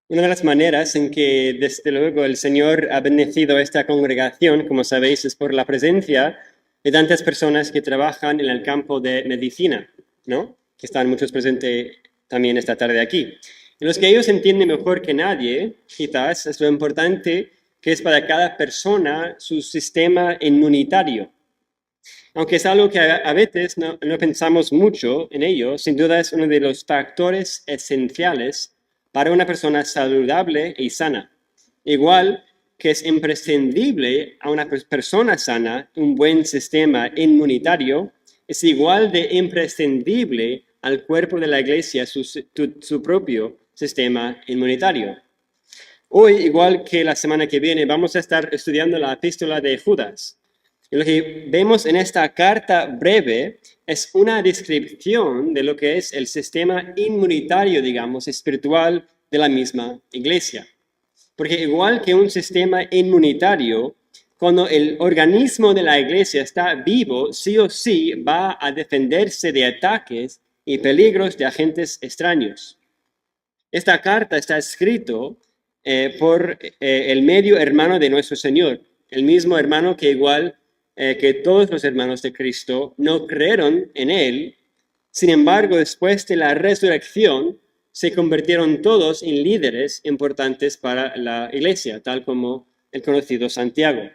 Una de las maneras en que, desde luego, el Señor ha bendecido a esta congregación, como sabéis, es por la presencia de tantas personas que trabajan en el campo de medicina, ¿no? Que están muchos presentes también esta tarde aquí. En los que ellos entienden mejor que nadie, quizás, es lo importante que es para cada persona su sistema inmunitario. Aunque es algo que a veces no pensamos mucho en ello, sin duda es uno de los factores esenciales para una persona saludable y sana. Igual que es imprescindible a una persona sana un buen sistema inmunitario, es igual de imprescindible al cuerpo de la iglesia su propio sistema inmunitario. Hoy, igual que la semana que viene, vamos a estar estudiando la epístola de Judas. Y lo que vemos en esta carta breve es una descripción de lo que es el sistema inmunitario, digamos, espiritual de la misma iglesia. Porque igual que un sistema inmunitario, cuando el organismo de la iglesia está vivo, sí o sí va a defenderse de ataques y peligros de agentes extraños. Esta carta está escrito por el medio hermano de nuestro Señor, el mismo hermano que igual que todos los hermanos de Cristo no creyeron en Él. Sin embargo, después de la resurrección, se convirtieron todos en líderes importantes para la iglesia, tal como el conocido Santiago.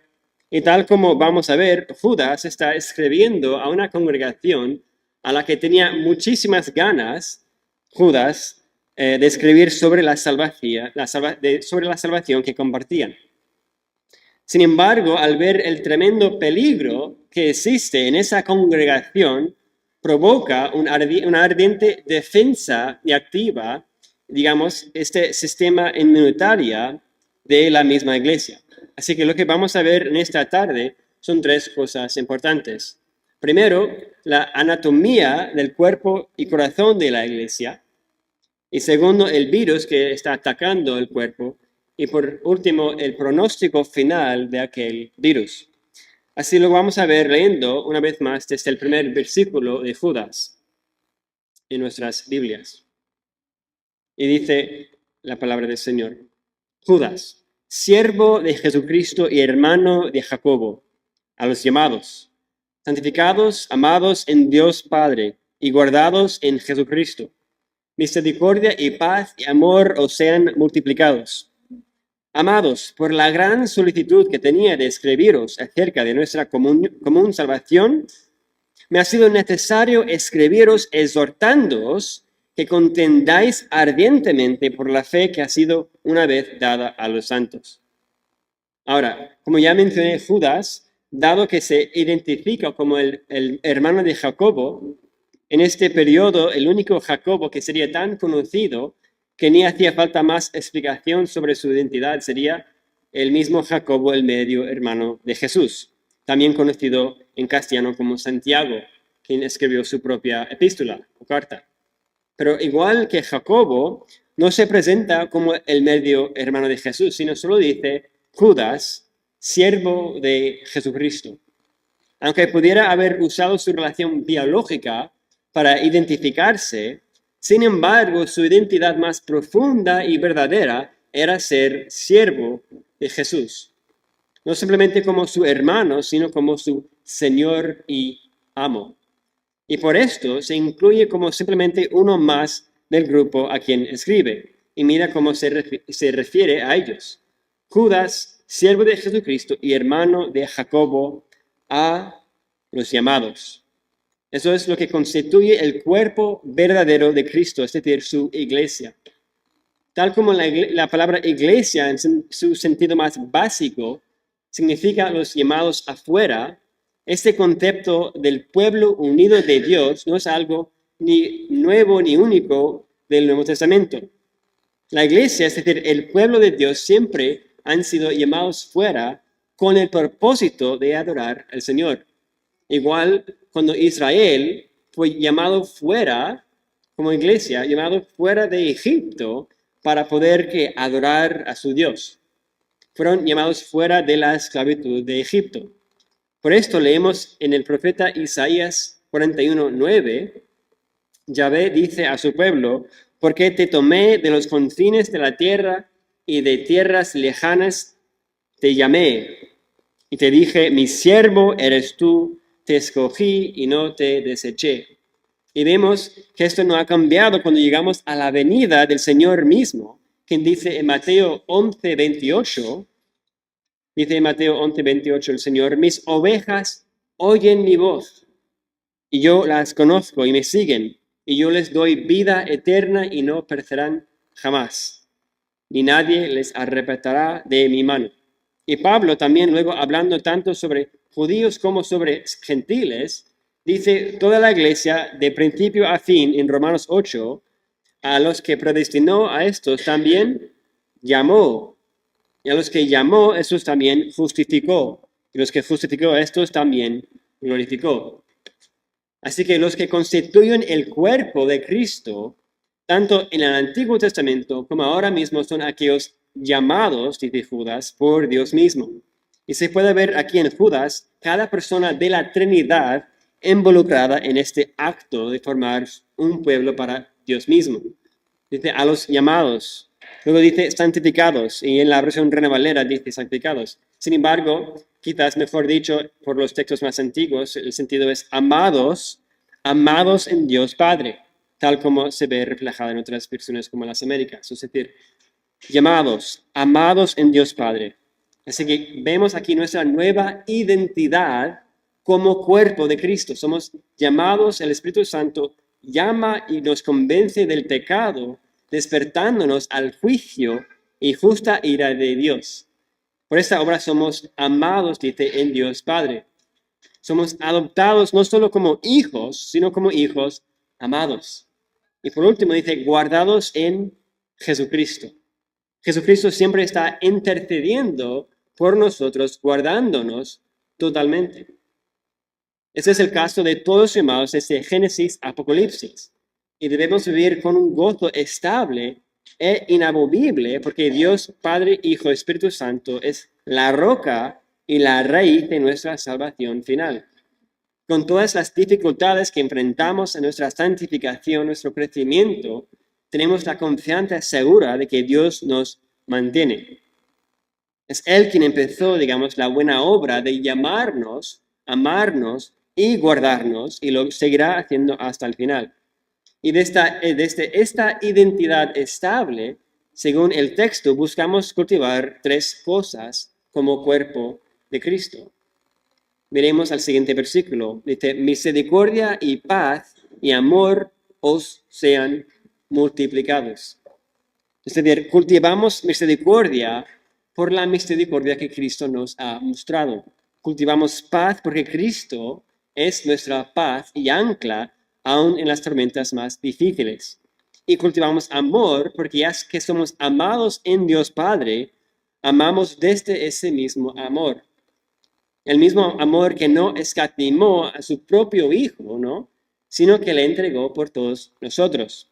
Y tal como vamos a ver, Judas está escribiendo a una congregación a la que tenía muchísimas ganas, Judas, de escribir sobre sobre la salvación que compartían. Sin embargo, al ver el tremendo peligro que existe en esa congregación, provoca una ardiente defensa y activa, digamos, este sistema inmunitario de la misma iglesia. Así que lo que vamos a ver en esta tarde son tres cosas importantes. Primero, la anatomía del cuerpo y corazón de la iglesia. Y segundo, el virus que está atacando el cuerpo. Y por último, el pronóstico final de aquel virus. Así lo vamos a ver leyendo una vez más desde el primer versículo de Judas en nuestras Biblias. Y dice la palabra del Señor: Judas, siervo de Jesucristo y hermano de Jacobo, a los llamados, santificados, amados en Dios Padre y guardados en Jesucristo. Misericordia y paz y amor os sean multiplicados. Amados, por la gran solicitud que tenía de escribiros acerca de nuestra común salvación, me ha sido necesario escribiros exhortándoos que contendáis ardientemente por la fe que ha sido una vez dada a los santos. Ahora, como ya mencioné, Judas, dado que se identifica como el hermano de Jacobo, en este periodo el único Jacobo que sería tan conocido que ni hacía falta más explicación sobre su identidad sería el mismo Jacobo, el medio hermano de Jesús, también conocido en castellano como Santiago, quien escribió su propia epístola o carta. Pero igual que Jacobo, no se presenta como el medio hermano de Jesús, sino solo dice Judas, siervo de Jesucristo. Aunque pudiera haber usado su relación biológica para identificarse, sin embargo, su identidad más profunda y verdadera era ser siervo de Jesús. No simplemente como su hermano, sino como su Señor y amo. Y por esto se incluye como simplemente uno más del grupo a quien escribe. Y mira cómo se refiere a ellos. Judas, siervo de Jesucristo y hermano de Jacobo, a los llamados. Eso es lo que constituye el cuerpo verdadero de Cristo, es decir, su iglesia. Tal como la palabra iglesia en su sentido más básico significa los llamados afuera, este concepto del pueblo unido de Dios no es algo ni nuevo ni único del Nuevo Testamento. La iglesia, es decir, el pueblo de Dios, siempre han sido llamados fuera con el propósito de adorar al Señor. Igual cuando Israel fue llamado fuera, como iglesia, llamado fuera de Egipto para poder adorar a su Dios. Fueron llamados fuera de la esclavitud de Egipto. Por esto leemos en el profeta Isaías 41:9, Yahvé dice a su pueblo: porque te tomé de los confines de la tierra y de tierras lejanas te llamé. Y te dije, mi siervo eres tú, te escogí y no te deseché. Y vemos que esto no ha cambiado cuando llegamos a la venida del Señor mismo, quien dice en Mateo 11:28, dice en Mateo 11:28 el Señor, mis ovejas oyen mi voz, y yo las conozco y me siguen, y yo les doy vida eterna y no perecerán jamás, ni nadie les arrebatará de mi mano. Y Pablo también luego hablando tanto sobre judíos como sobre gentiles, dice toda la iglesia de principio a fin en Romanos 8, a los que predestinó a estos también llamó, y a los que llamó estos también justificó, y los que justificó a estos también glorificó. Así que los que constituyen el cuerpo de Cristo, tanto en el Antiguo Testamento como ahora mismo, son aquellos llamados, dice Judas, por Dios mismo. Y se puede ver aquí en Judas cada persona de la Trinidad involucrada en este acto de formar un pueblo para Dios mismo. Dice a los llamados. Luego dice santificados, y en la versión Reina Valera dice santificados. Sin embargo, quizás mejor dicho por los textos más antiguos, el sentido es amados, amados en Dios Padre, tal como se ve reflejado en otras versiones como las Américas. Es decir, llamados, amados en Dios Padre. Así que vemos aquí nuestra nueva identidad como cuerpo de Cristo. Somos llamados, el Espíritu Santo llama y nos convence del pecado, despertándonos al juicio y justa ira de Dios. Por esta obra somos amados, dice, en Dios Padre. Somos adoptados no solo como hijos, sino como hijos amados. Y por último dice, guardados en Jesucristo. Jesucristo siempre está intercediendo por nosotros, guardándonos totalmente. Ese es el caso de todos los llamados desde Génesis a Apocalipsis. Y debemos vivir con un gozo estable e inamovible, porque Dios, Padre, Hijo, Espíritu Santo es la roca y la raíz de nuestra salvación final. Con todas las dificultades que enfrentamos en nuestra santificación, nuestro crecimiento, tenemos la confianza segura de que Dios nos mantiene. Es Él quien empezó, digamos, la buena obra de llamarnos, amarnos y guardarnos, y lo seguirá haciendo hasta el final. Y desde esta identidad estable, según el texto, buscamos cultivar tres cosas como cuerpo de Cristo. Miremos al siguiente versículo. Dice, misericordia y paz y amor os sean multiplicados. Es decir, cultivamos misericordia por la misericordia que Cristo nos ha mostrado. Cultivamos paz porque Cristo es nuestra paz y ancla aún en las tormentas más difíciles. Y cultivamos amor porque ya que somos amados en Dios Padre, amamos desde ese mismo amor. El mismo amor que no escatimó a su propio Hijo, ¿no? Sino que le entregó por todos nosotros.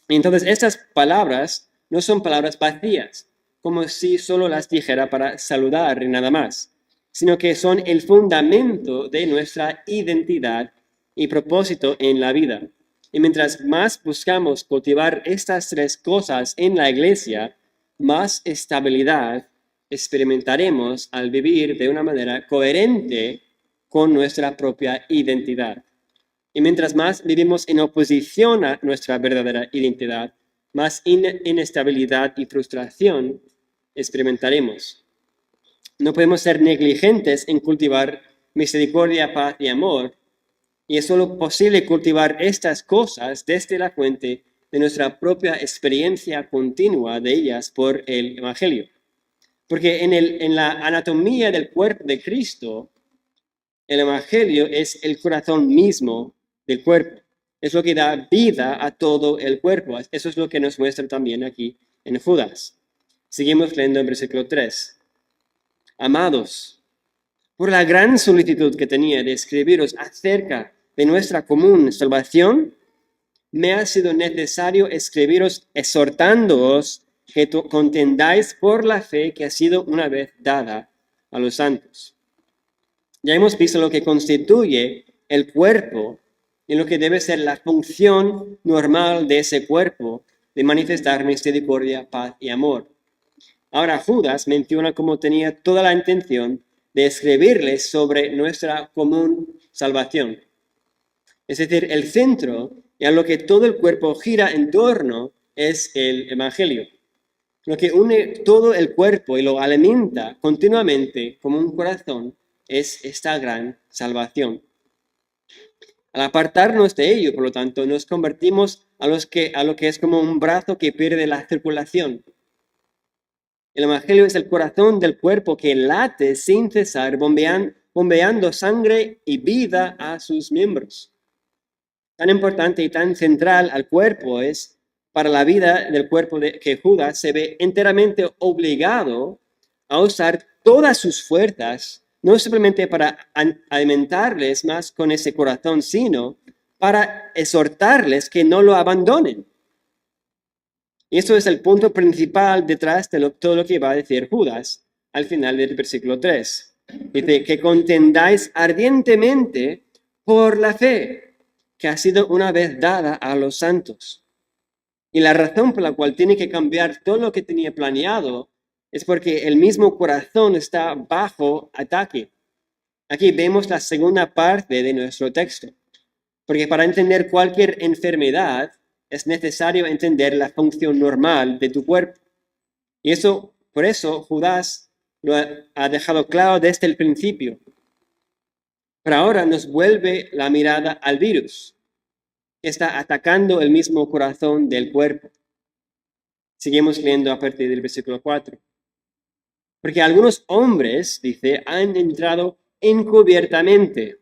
Entonces, estas palabras no son palabras vacías, como si solo las dijera para saludar y nada más, sino que son el fundamento de nuestra identidad y propósito en la vida. Y mientras más buscamos cultivar estas tres cosas en la iglesia, más estabilidad experimentaremos al vivir de una manera coherente con nuestra propia identidad. Y mientras más vivimos en oposición a nuestra verdadera identidad, más inestabilidad y frustración experimentaremos. No podemos ser negligentes en cultivar misericordia, paz y amor, y es solo posible cultivar estas cosas desde la fuente de nuestra propia experiencia continua de ellas por el Evangelio. Porque en la anatomía del cuerpo de Cristo, el Evangelio es el corazón mismo del cuerpo. Es lo que da vida a todo el cuerpo. Eso es lo que nos muestra también aquí en Judas. Seguimos leyendo en versículo 3. Amados, por la gran solicitud que tenía de escribiros acerca de nuestra común salvación, me ha sido necesario escribiros exhortándoos que contendáis por la fe que ha sido una vez dada a los santos. Ya hemos visto lo que constituye el cuerpo y lo que debe ser la función normal de ese cuerpo de manifestar misericordia, paz y amor. Ahora Judas menciona cómo tenía toda la intención de escribirles sobre nuestra común salvación. Es decir, el centro y a lo que todo el cuerpo gira en torno es el Evangelio. Lo que une todo el cuerpo y lo alimenta continuamente como un corazón es esta gran salvación. Al apartarnos de ello, por lo tanto, nos convertimos a lo que es como un brazo que pierde la circulación. El Evangelio es el corazón del cuerpo que late sin cesar, bombeando sangre y vida a sus miembros. Tan importante y tan central al cuerpo es para la vida del cuerpo que Judas se ve enteramente obligado a usar todas sus fuerzas, no simplemente para alimentarles más con ese corazón, sino para exhortarles que no lo abandonen. Y eso es el punto principal detrás de todo lo que va a decir Judas al final del versículo 3. Dice que contendáis ardientemente por la fe que ha sido una vez dada a los santos. Y la razón por la cual tiene que cambiar todo lo que tenía planeado es porque el mismo corazón está bajo ataque. Aquí vemos la segunda parte de nuestro texto. Porque para entender cualquier enfermedad es necesario entender la función normal de tu cuerpo. Y por eso Judas lo ha dejado claro desde el principio. Pero ahora nos vuelve la mirada al virus, que está atacando el mismo corazón del cuerpo. Seguimos leyendo a partir del versículo 4. Porque algunos hombres, dice, han entrado encubiertamente,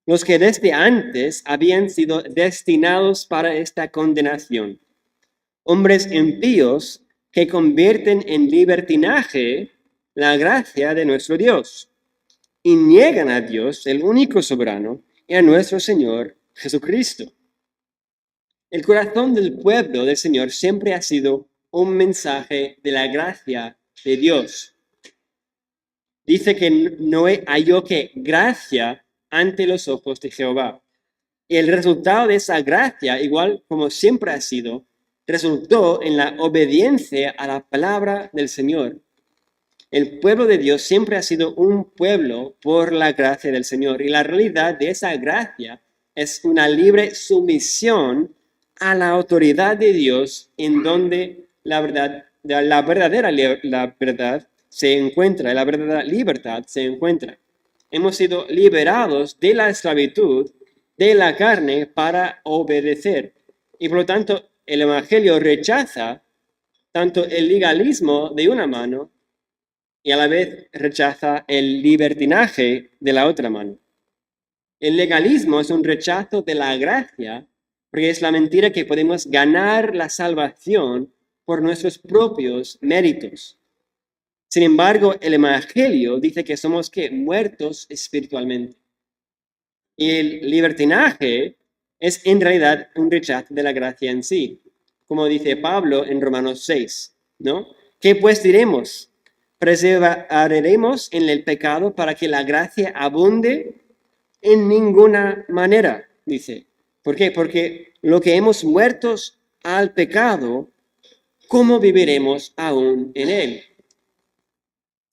los que desde antes habían sido destinados para esta condenación. Hombres impíos que convierten en libertinaje la gracia de nuestro Dios y niegan a Dios, el único soberano, y a nuestro Señor Jesucristo. El corazón del pueblo del Señor siempre ha sido un mensaje de la gracia de Dios. Dice que Noé halló que gracia ante los ojos de Jehová. Y el resultado de esa gracia, igual como siempre ha sido, resultó en la obediencia a la palabra del Señor. El pueblo de Dios siempre ha sido un pueblo por la gracia del Señor. Y la realidad de esa gracia es una libre sumisión a la autoridad de Dios, en donde la verdad se encuentra, la verdadera libertad se encuentra. Hemos sido liberados de la esclavitud de la carne para obedecer. Y por lo tanto, el Evangelio rechaza tanto el legalismo de una mano y a la vez rechaza el libertinaje de la otra mano. El legalismo es un rechazo de la gracia, porque es la mentira que podemos ganar la salvación por nuestros propios méritos. Sin embargo, el Evangelio dice que somos muertos espiritualmente. Y el libertinaje es en realidad un rechazo de la gracia en sí, como dice Pablo en Romanos 6, ¿no? ¿Qué pues diremos? ¿Perseveraremos en el pecado para que la gracia abunde? En ninguna manera, dice. ¿Por qué? Porque lo que hemos muertos al pecado, ¿cómo viviremos aún en él?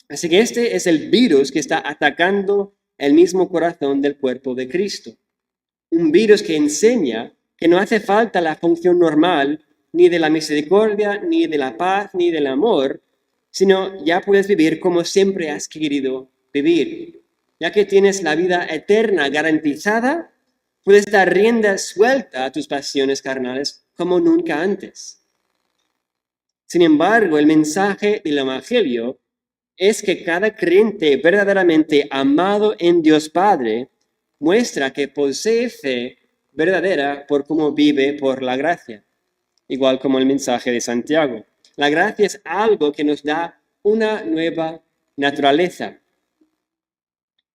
Así que este es el virus que está atacando el mismo corazón del cuerpo de Cristo. Un virus que enseña que no hace falta la función normal ni de la misericordia, ni de la paz, ni del amor, sino ya puedes vivir como siempre has querido vivir. Ya que tienes la vida eterna garantizada, puedes dar rienda suelta a tus pasiones carnales como nunca antes. Sin embargo, el mensaje del Evangelio es que cada creyente verdaderamente amado en Dios Padre muestra que posee fe verdadera por cómo vive por la gracia, igual como el mensaje de Santiago. La gracia es algo que nos da una nueva naturaleza,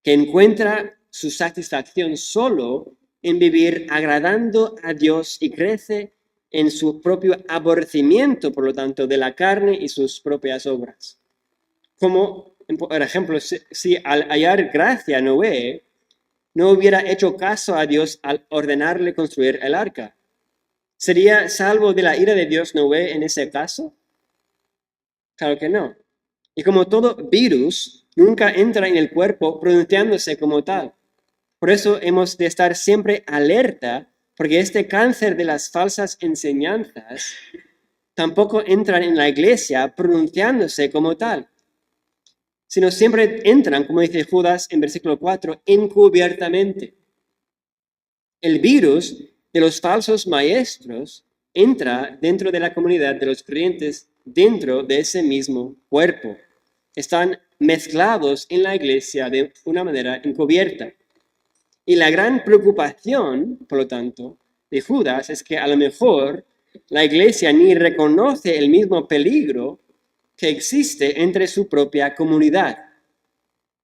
que encuentra su satisfacción solo en vivir agradando a Dios y crece en su propio aborrecimiento, por lo tanto, de la carne y sus propias obras. Como, por ejemplo, si al hallar gracia Noé, no hubiera hecho caso a Dios al ordenarle construir el arca. ¿Sería salvo de la ira de Dios Noé en ese caso? Claro que no. Y como todo virus, nunca entra en el cuerpo pronunciándose como tal. Por eso hemos de estar siempre alerta, porque este cáncer de las falsas enseñanzas tampoco entran en la iglesia pronunciándose como tal, sino siempre entran, como dice Judas en versículo 4, encubiertamente. El virus de los falsos maestros entra dentro de la comunidad de los creyentes, dentro de ese mismo cuerpo. Están mezclados en la iglesia de una manera encubierta. Y la gran preocupación, por lo tanto, de Judas es que a lo mejor la iglesia ni reconoce el mismo peligro que existe entre su propia comunidad.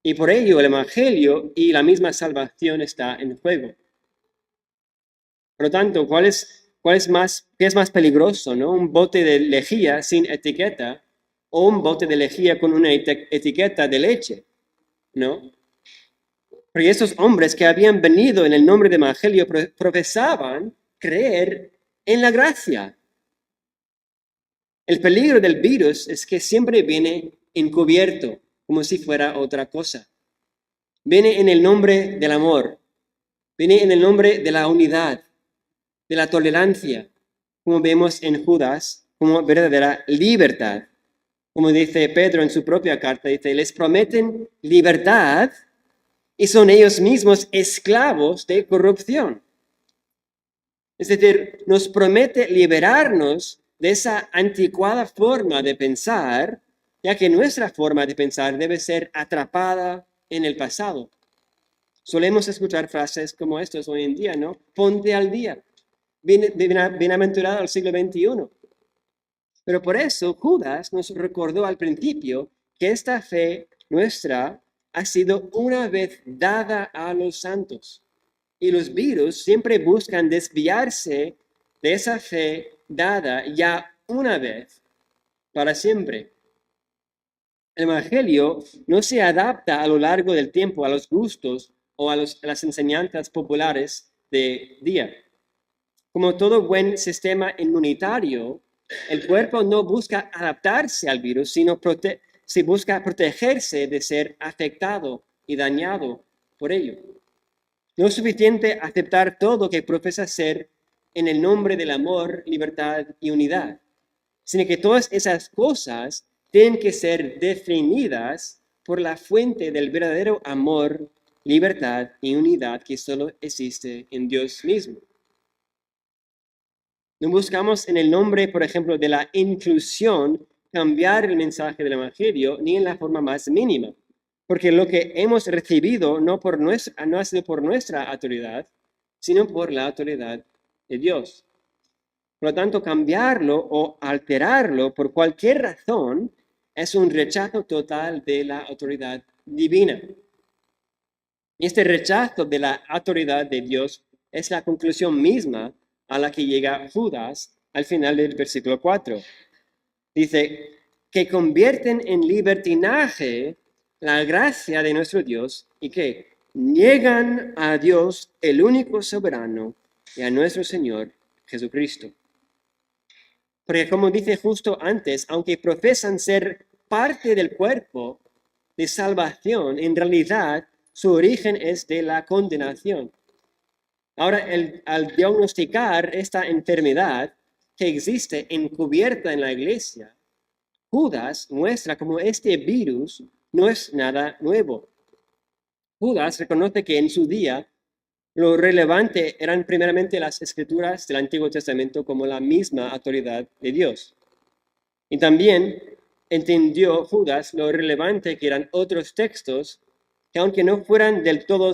Y por ello el Evangelio y la misma salvación está en juego. Por lo tanto, qué es más peligroso, ¿no? ¿Un bote de lejía sin etiqueta o un bote de lejía con una etiqueta de leche? ¿No? Porque estos hombres que habían venido en el nombre del Evangelio profesaban creer en la gracia. El peligro del virus es que siempre viene encubierto, como si fuera otra cosa. Viene en el nombre del amor, viene en el nombre de la unidad, de la tolerancia, como vemos en Judas, como verdadera libertad. Como dice Pedro en su propia carta, dice, les prometen libertad y son ellos mismos esclavos de corrupción. Es decir, nos promete liberarnos de esa anticuada forma de pensar, ya que nuestra forma de pensar debe ser atrapada en el pasado. Solemos escuchar frases como estas hoy en día, ¿no? Ponte al día. Bienaventurado al siglo XXI. Pero por eso Judas nos recordó al principio que esta fe nuestra ha sido una vez dada a los santos. Y los virus siempre buscan desviarse de esa fe dada ya una vez, para siempre. El Evangelio no se adapta a lo largo del tiempo a los gustos o a las enseñanzas populares de día. Como todo buen sistema inmunitario, el cuerpo no busca adaptarse al virus, sino se busca protegerse de ser afectado y dañado por ello. No es suficiente aceptar todo que profesa ser en el nombre del amor, libertad y unidad, sino que todas esas cosas tienen que ser definidas por la fuente del verdadero amor, libertad y unidad que solo existe en Dios mismo. No buscamos en el nombre, por ejemplo, de la inclusión cambiar el mensaje del Evangelio ni en la forma más mínima, porque lo que hemos recibido no ha sido por nuestra autoridad, sino por la autoridad de Dios. Por lo tanto, cambiarlo o alterarlo por cualquier razón es un rechazo total de la autoridad divina. Y este rechazo de la autoridad de Dios es la conclusión misma a la que llega Judas al final del versículo 4. Dice, que convierten en libertinaje la gracia de nuestro Dios y que niegan a Dios, el único soberano, y a nuestro Señor Jesucristo. Porque como dice justo antes, aunque profesan ser parte del cuerpo de salvación, en realidad su origen es de la condenación. Ahora, al diagnosticar esta enfermedad que existe encubierta en la iglesia, Judas muestra cómo este virus no es nada nuevo. Judas reconoce que en su día lo relevante eran primeramente las escrituras del Antiguo Testamento como la misma autoridad de Dios. Y también entendió Judas lo relevante que eran otros textos que aunque no fueran del todo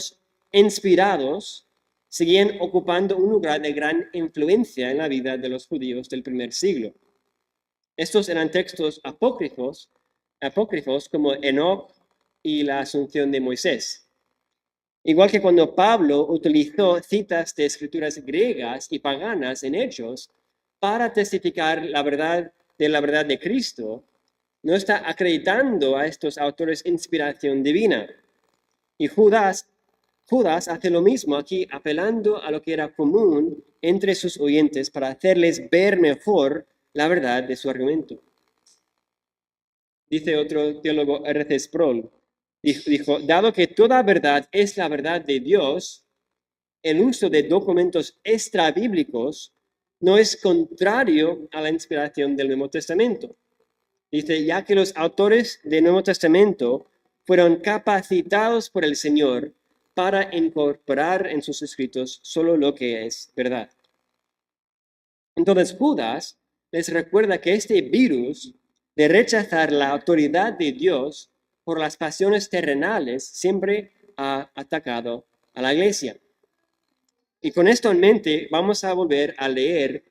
inspirados, seguían ocupando un lugar de gran influencia en la vida de los judíos del primer siglo. Estos eran textos apócrifos como Enoc y la Asunción de Moisés. Igual que cuando Pablo utilizó citas de escrituras griegas y paganas en Hechos para testificar la verdad de Cristo, no está acreditando a estos autores inspiración divina. Y Judas Judas hace lo mismo aquí, apelando a lo que era común entre sus oyentes para hacerles ver mejor la verdad de su argumento. Dice otro teólogo, R.C. Sproul, dijo, dado que toda verdad es la verdad de Dios, el uso de documentos extrabíblicos no es contrario a la inspiración del Nuevo Testamento. Dice, ya que los autores del Nuevo Testamento fueron capacitados por el Señor para incorporar en sus escritos solo lo que es verdad. Entonces Judas les recuerda que este virus de rechazar la autoridad de Dios por las pasiones terrenales siempre ha atacado a la iglesia. Y con esto en mente, vamos a volver a leer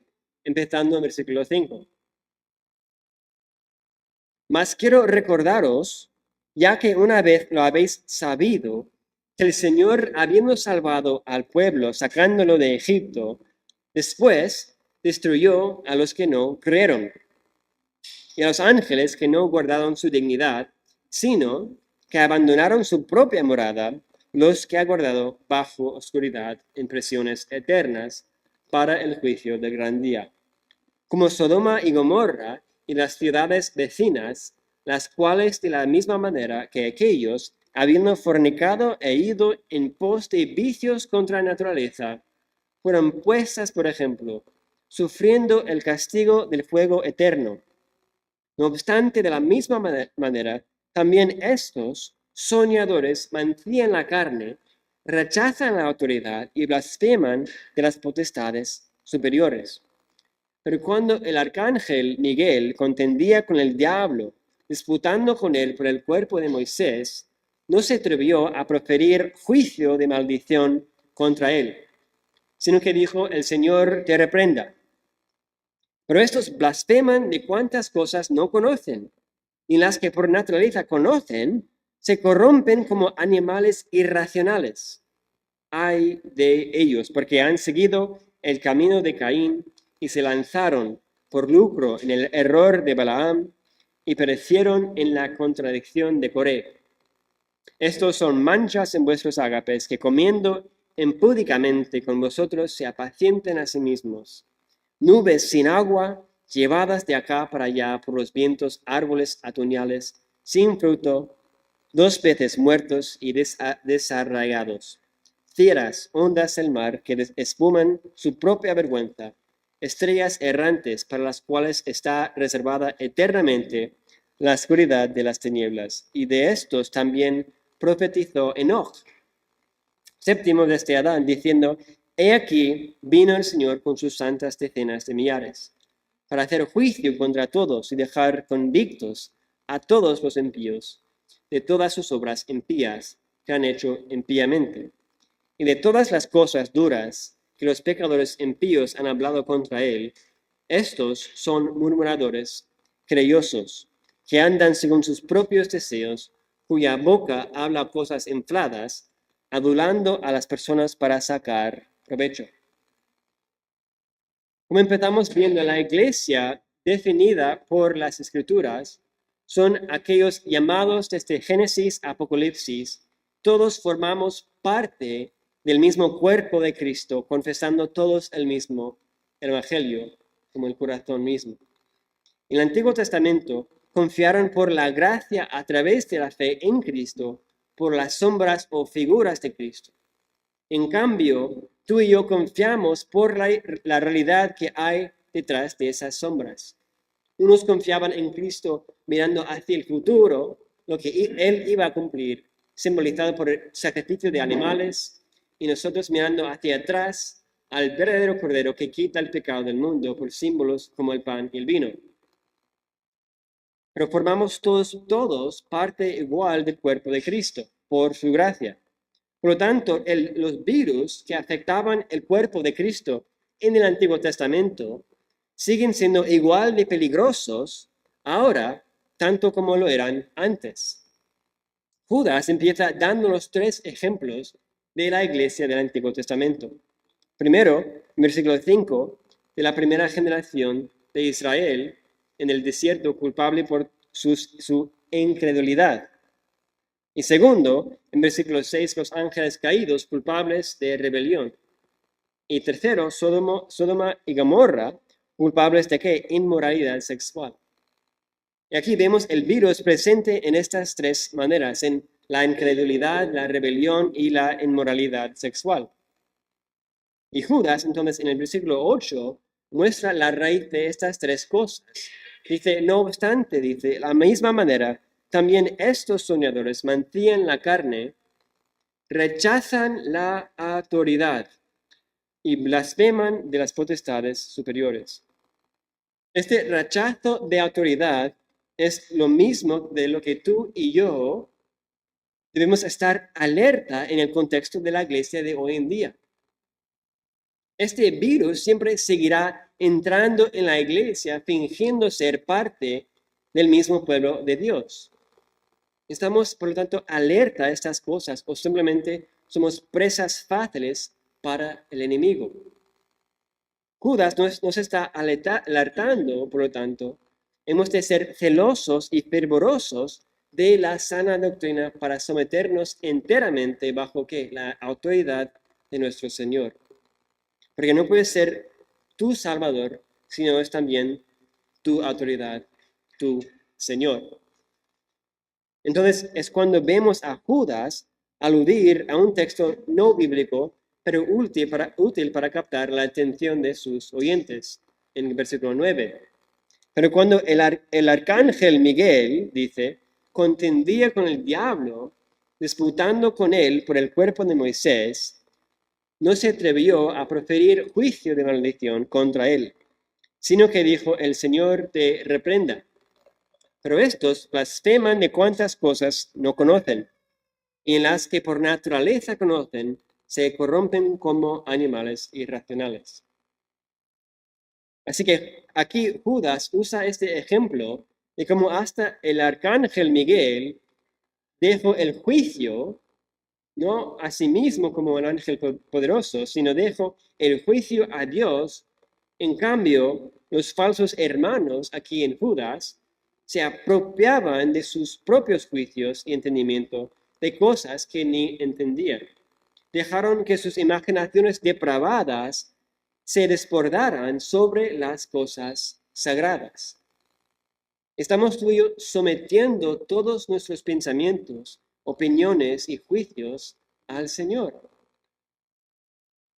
empezando en versículo 5. Mas quiero recordaros, ya que una vez lo habéis sabido, que el Señor, habiendo salvado al pueblo, sacándolo de Egipto, después destruyó a los que no creyeron y a los ángeles que no guardaron su dignidad, sino que abandonaron su propia morada, los que ha guardado bajo oscuridad en prisiones eternas para el juicio del gran día. Como Sodoma y Gomorra y las ciudades vecinas, las cuales de la misma manera que aquellos, habiendo fornicado e ido en pos de vicios contra la naturaleza, fueron puestas, por ejemplo, sufriendo el castigo del fuego eterno. No obstante, de la misma manera, también estos soñadores mantienen la carne, rechazan la autoridad y blasfeman de las potestades superiores. Pero cuando el arcángel Miguel contendía con el diablo, disputando con él por el cuerpo de Moisés, no se atrevió a proferir juicio de maldición contra él, sino que dijo, el Señor te reprenda. Pero estos blasfeman de cuantas cosas no conocen, y las que por naturaleza conocen, se corrompen como animales irracionales. Ay de ellos, porque han seguido el camino de Caín y se lanzaron por lucro en el error de Balaam y perecieron en la contradicción de Coré. Estos son manchas en vuestros ágapes que comiendo impúdicamente con vosotros se apacienten a sí mismos. Nubes sin agua, llevadas de acá para allá por los vientos, árboles otoñales, sin fruto, dos peces muertos y desarraigados, fieras, ondas del mar que espuman su propia vergüenza, estrellas errantes para las cuales está reservada eternamente la oscuridad de las tinieblas. Y de estos también profetizó Enoch, séptimo desde Adán, diciendo, he aquí vino el Señor con sus santas decenas de millares, para hacer juicio contra todos y dejar convictos a todos los impíos, de todas sus obras impías que han hecho impíamente, y de todas las cosas duras que los pecadores impíos han hablado contra él. Estos son murmuradores, creyosos, que andan según sus propios deseos, cuya boca habla cosas infladas, adulando a las personas para sacar provecho. Como empezamos viendo, la iglesia definida por las escrituras son aquellos llamados desde Génesis a Apocalipsis. Todos formamos parte del mismo cuerpo de Cristo, confesando todos el mismo evangelio, como el corazón mismo. En el Antiguo Testamento confiaron por la gracia a través de la fe en Cristo, por las sombras o figuras de Cristo. En cambio, tú y yo confiamos por la realidad que hay detrás de esas sombras. Unos confiaban en Cristo mirando hacia el futuro, lo que Él iba a cumplir, simbolizado por el sacrificio de animales, y nosotros mirando hacia atrás al verdadero Cordero que quita el pecado del mundo por símbolos como el pan y el vino. Pero formamos todos parte igual del cuerpo de Cristo, por su gracia. Por lo tanto, los virus que afectaban el cuerpo de Cristo en el Antiguo Testamento siguen siendo igual de peligrosos ahora, tanto como lo eran antes. Judas empieza dándonos tres ejemplos de la iglesia del Antiguo Testamento. Primero, en versículo 5, de la primera generación de Israel en el desierto culpable por su incredulidad. Y segundo, en versículo 6, los ángeles caídos culpables de rebelión. Y tercero, Sodoma y Gomorra, culpables de ¿qué? Inmoralidad sexual. Y aquí vemos el virus presente en estas tres maneras, en la incredulidad, la rebelión y la inmoralidad sexual. Y Judas, entonces, en el versículo 8, muestra la raíz de estas tres cosas. Dice, no obstante, dice, de la misma manera, también estos soñadores mantienen la carne, rechazan la autoridad y blasfeman de las potestades superiores. Este rechazo de autoridad es lo mismo de lo que tú y yo debemos estar alerta en el contexto de la iglesia de hoy en día. Este virus siempre seguirá entrando en la iglesia fingiendo ser parte del mismo pueblo de Dios. Estamos, por lo tanto, alerta a estas cosas o simplemente somos presas fáciles para el enemigo. Judas nos está alertando, por lo tanto, hemos de ser celosos y fervorosos de la sana doctrina para someternos enteramente bajo ¿qué? La autoridad de nuestro Señor. Porque no puede ser tu Salvador, sino es también tu autoridad, tu Señor. Entonces es cuando vemos a Judas aludir a un texto no bíblico, pero útil para captar la atención de sus oyentes, en el versículo 9. Pero cuando el arcángel Miguel, dice, contendía con el diablo, disputando con él por el cuerpo de Moisés, no se atrevió a proferir juicio de maldición contra él, sino que dijo, el Señor te reprenda. Pero estos blasfeman de cuantas cosas no conocen, y en las que por naturaleza conocen, se corrompen como animales irracionales. Así que aquí Judas usa este ejemplo de cómo hasta el arcángel Miguel dejó el juicio, no a sí mismo como el ángel poderoso, sino dejó el juicio a Dios. En cambio, los falsos hermanos aquí en Judas se apropiaban de sus propios juicios y entendimiento de cosas que ni entendían. Dejaron que sus imaginaciones depravadas se desbordaran sobre las cosas sagradas. Estamos tú y yo sometiendo todos nuestros pensamientos, opiniones y juicios al Señor.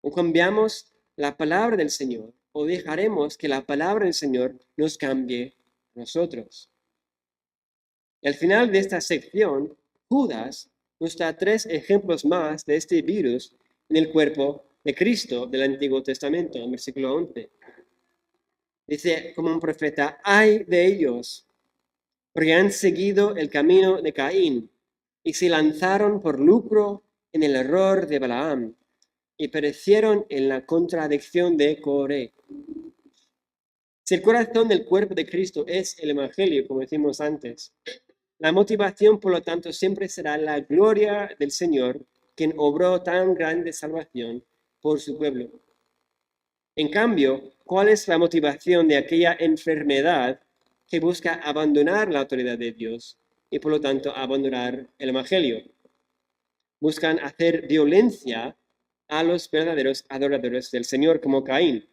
O cambiamos la palabra del Señor o dejaremos que la palabra del Señor nos cambie a nosotros. Y al final de esta sección, Judas nos da 3 ejemplos más de este virus en el cuerpo de Cristo del Antiguo Testamento, en versículo 11. Dice como un profeta, ay de ellos, porque han seguido el camino de Caín y se lanzaron por lucro en el error de Balaam y perecieron en la contradicción de Coré. Si el corazón del cuerpo de Cristo es el Evangelio, como decimos antes, la motivación, por lo tanto, siempre será la gloria del Señor, quien obró tan grande salvación por su pueblo. En cambio, ¿cuál es la motivación de aquella enfermedad que busca abandonar la autoridad de Dios y, por lo tanto, abandonar el Evangelio? Buscan hacer violencia a los verdaderos adoradores del Señor, como Caín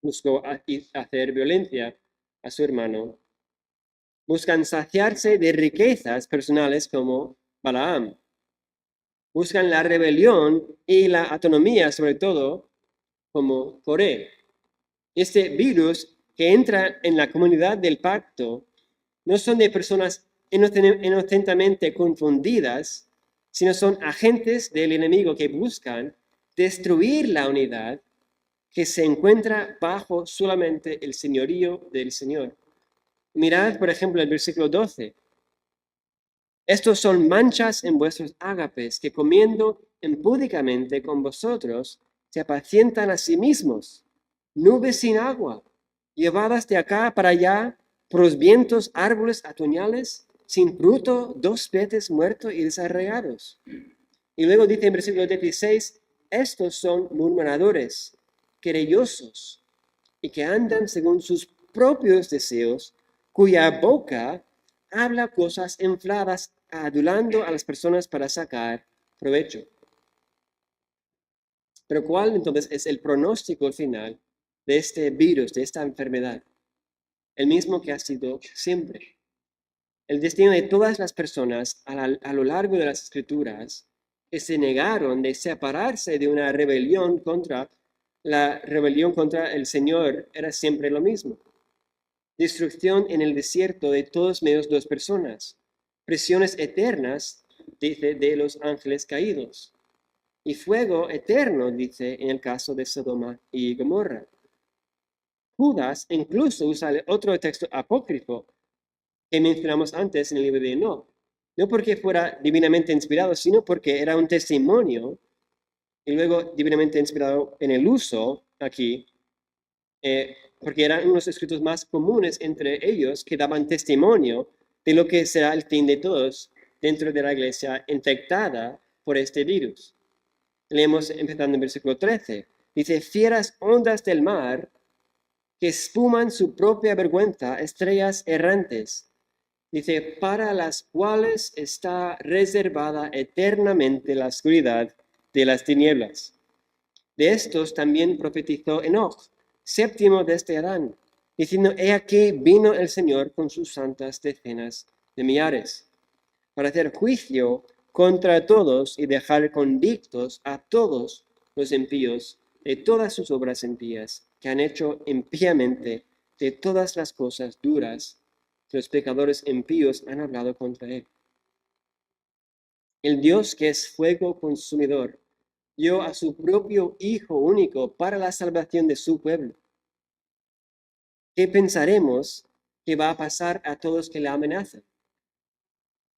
buscó hacer violencia a su hermano. Buscan saciarse de riquezas personales como Balaam. Buscan la rebelión y la autonomía, sobre todo, como Coré. Este virus que entra en la comunidad del pacto no son de personas inocentemente confundidas, sino son agentes del enemigo que buscan destruir la unidad que se encuentra bajo solamente el señorío del Señor. Mirad, por ejemplo, el versículo 12. Estos son manchas en vuestros ágapes, que comiendo impúdicamente con vosotros, se apacientan a sí mismos, nubes sin agua, llevadas de acá para allá por los vientos, árboles otoñales, sin fruto, 2 veces muertos y desarraigados. Y luego dice en versículo 16, estos son murmuradores, querellosos, y que andan según sus propios deseos, cuya boca habla cosas infladas adulando a las personas para sacar provecho. Pero ¿cuál entonces es el pronóstico final de este virus, de esta enfermedad? El mismo que ha sido siempre. El destino de todas las personas a lo largo de las escrituras que se negaron de separarse de una rebelión contra el Señor era siempre lo mismo. Destrucción en el desierto de todos menos dos personas. Prisiones eternas, dice, de los ángeles caídos. Y fuego eterno, dice, en el caso de Sodoma y Gomorra. Judas incluso usa otro texto apócrifo que mencionamos antes en el libro de Enoch. No porque fuera divinamente inspirado, sino porque era un testimonio y luego divinamente inspirado en el uso aquí, porque eran unos escritos más comunes entre ellos que daban testimonio de lo que será el fin de todos dentro de la iglesia infectada por este virus. Leemos empezando en versículo 13. Dice, fieras ondas del mar que espuman su propia vergüenza, estrellas errantes. Dice, para las cuales está reservada eternamente la oscuridad de las tinieblas. De estos también profetizó Enoch, séptimo desde Adán, diciendo, he aquí vino el Señor con sus santas decenas de millares, para hacer juicio contra todos y dejar convictos a todos los impíos de todas sus obras impías que han hecho impíamente, de todas las cosas duras que los pecadores impíos han hablado contra él. El Dios que es fuego consumidor dio a su propio Hijo único para la salvación de su pueblo. ¿Qué pensaremos que va a pasar a todos que le amenazan?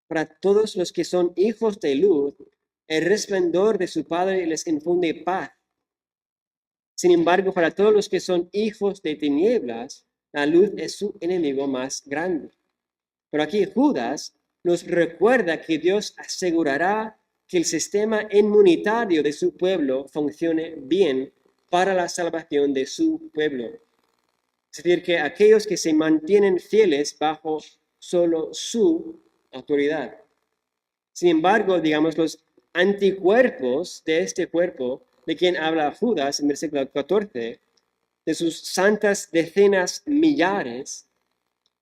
Para todos los que son hijos de luz, el resplandor de su Padre les infunde paz. Sin embargo, para todos los que son hijos de tinieblas, la luz es su enemigo más grande. Pero aquí Judas nos recuerda que Dios asegurará que el sistema inmunitario de su pueblo funcione bien para la salvación de su pueblo. Es decir, que aquellos que se mantienen fieles bajo solo su autoridad. Sin embargo, digamos, los anticuerpos de este cuerpo, de quien habla Judas en versículo 14, de sus santas decenas millares,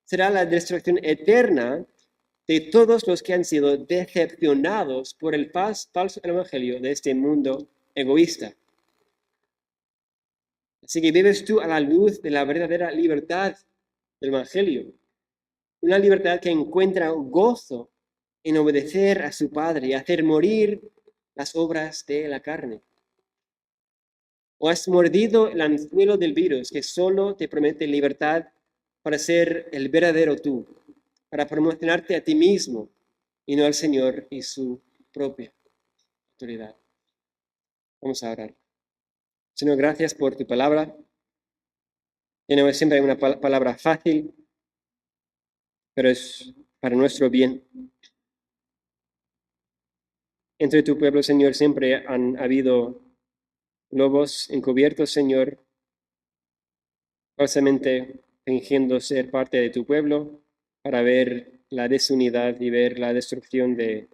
será la destrucción eterna de todos los que han sido decepcionados por el falso evangelio de este mundo egoísta. Así que vives tú a la luz de la verdadera libertad del evangelio, una libertad que encuentra gozo en obedecer a su Padre y hacer morir las obras de la carne. O has mordido el anzuelo del virus que solo te promete libertad para ser el verdadero tú, para promocionarte a ti mismo y no al Señor y su propia autoridad. Vamos a orar. Señor, gracias por tu palabra. Y no es siempre una palabra fácil, pero es para nuestro bien. Entre tu pueblo, Señor, siempre han habido lobos encubiertos, Señor, falsamente fingiendo ser parte de tu pueblo para ver la desunidad y ver la destrucción de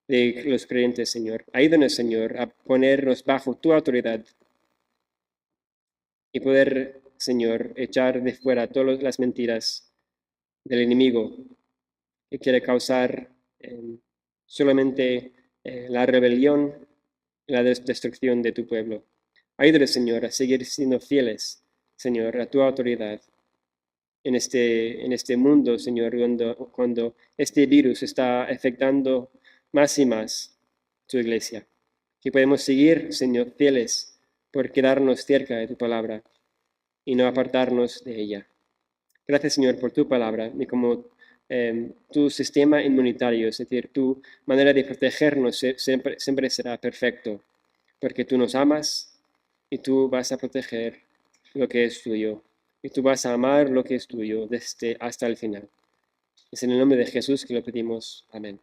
los creyentes, Señor. Ayúdanos, Señor, a ponernos bajo tu autoridad y poder, Señor, echar de fuera todas las mentiras del enemigo que quiere causar solamente la rebelión y la destrucción de tu pueblo. Ayúdanos, Señor, a seguir siendo fieles, Señor, a tu autoridad en este mundo, Señor, cuando este virus está afectando más y más tu iglesia. Que podemos seguir, Señor, fieles por quedarnos cerca de tu palabra y no apartarnos de ella. Gracias, Señor, por tu palabra y como tu sistema inmunitario, es decir, tu manera de protegernos siempre será perfecto, porque tú nos amas y tú vas a proteger lo que es tuyo, y tú vas a amar lo que es tuyo desde hasta el final. Es en el nombre de Jesús que lo pedimos. Amén.